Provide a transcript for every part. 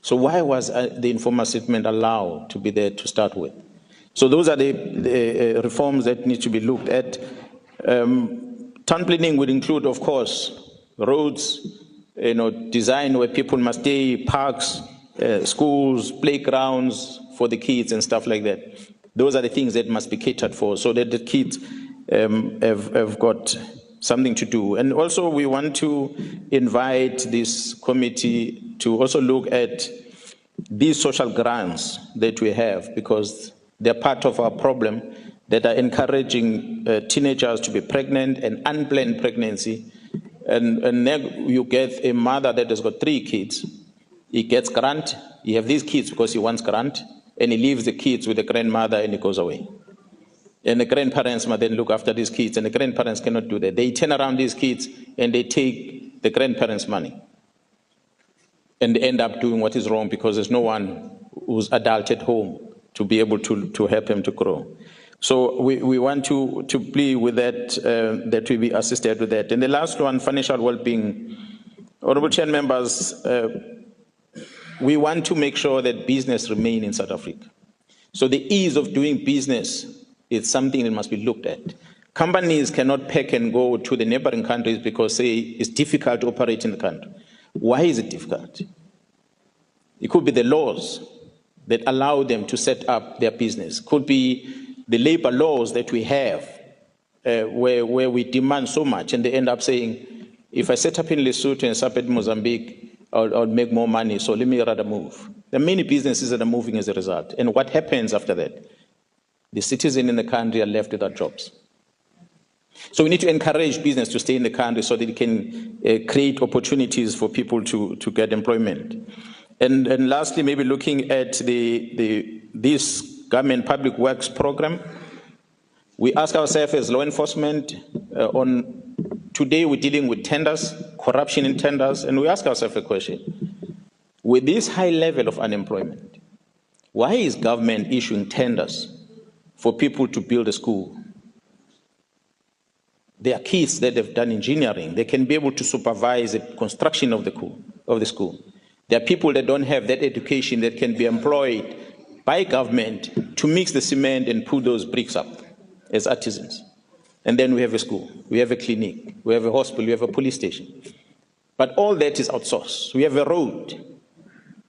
So why was the informal settlement allowed to be there to start with? So those are the reforms that need to be looked at. Town planning would include, of course, roads, design where people must stay, parks, schools, playgrounds for the kids and stuff like that. Those are the things that must be catered for so that the kids have got something to do. And also we want to invite this committee to also look at these social grants that we have, because they're part of our problem that are encouraging teenagers to be pregnant and unplanned pregnancy. And then you get a mother that has got 3 kids. He gets grant, he have these kids because he wants grant, and he leaves the kids with the grandmother and he goes away. And the grandparents must then look after these kids, and the grandparents cannot do that. They turn around these kids and they take the grandparents' money. And they end up doing what is wrong because there's no one who's adult at home to be able to help them to grow. So we want to plead with that, that we be assisted with that. And the last one, financial well-being. Honorable Chair and members, we want to make sure that business remain in South Africa. So the ease of doing business is something that must be looked at. Companies cannot pack and go to the neighboring countries because, say, it's difficult to operate in the country. Why is it difficult? It could be the laws that allow them to set up their business. Could be the labor laws that we have where we demand so much and they end up saying, if I set up in Lesotho and set up in Mozambique, I'll make more money, so let me rather move. There are many businesses that are moving as a result. And what happens after that? The citizens in the country are left without jobs. So we need to encourage business to stay in the country so that it can create opportunities for people to get employment. And lastly, maybe looking at this government public works program, we ask ourselves as law enforcement today we're dealing with tenders, corruption in tenders, and we ask ourselves a question. With this high level of unemployment, why is government issuing tenders for people to build a school? There are kids that have done engineering. They can be able to supervise the construction of the school. There are people that don't have that education that can be employed by government to mix the cement and put those bricks up as artisans. And then we have a school, we have a clinic, we have a hospital, we have a police station. But all that is outsourced. We have a road.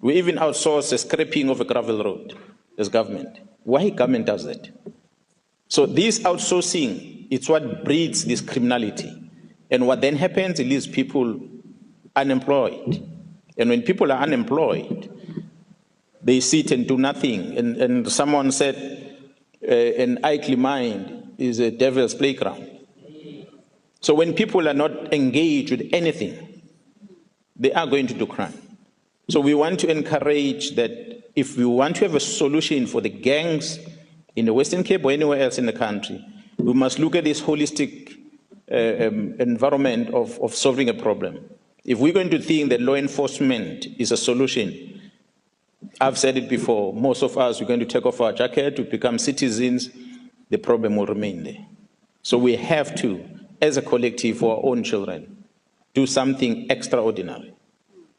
We even outsource the scraping of a gravel road as government. Why government does that? So this outsourcing, it's what breeds this criminality. And what then happens, it leaves people unemployed. And when people are unemployed, they sit and do nothing. And someone said, an idle mind is a devil's playground. So when people are not engaged with anything, they are going to do crime. So we want to encourage that if we want to have a solution for the gangs in the Western Cape or anywhere else in the country, we must look at this holistic environment of solving a problem. If we're going to think that law enforcement is a solution, I've said it before, most of us, we're going to take off our jacket to become citizens, the problem will remain there. So we have to, as a collective for our own children, do something extraordinary.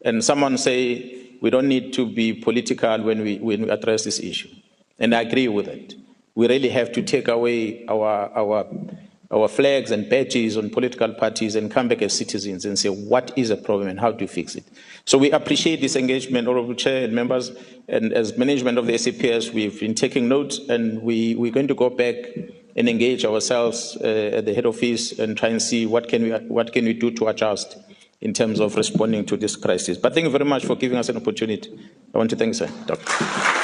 And someone say, we don't need to be political when we address this issue. And I agree with it. We really have to take away our flags and badges on political parties and come back as citizens and say, what is the problem and how do you fix it? So we appreciate this engagement, Honorable Chair and members, and as management of the SAPS, we've been taking notes, and we're going to go back and engage ourselves at the head office and try and see what can we do to adjust in terms of responding to this crisis. But thank you very much for giving us an opportunity. I want to thank you, sir. Doctor.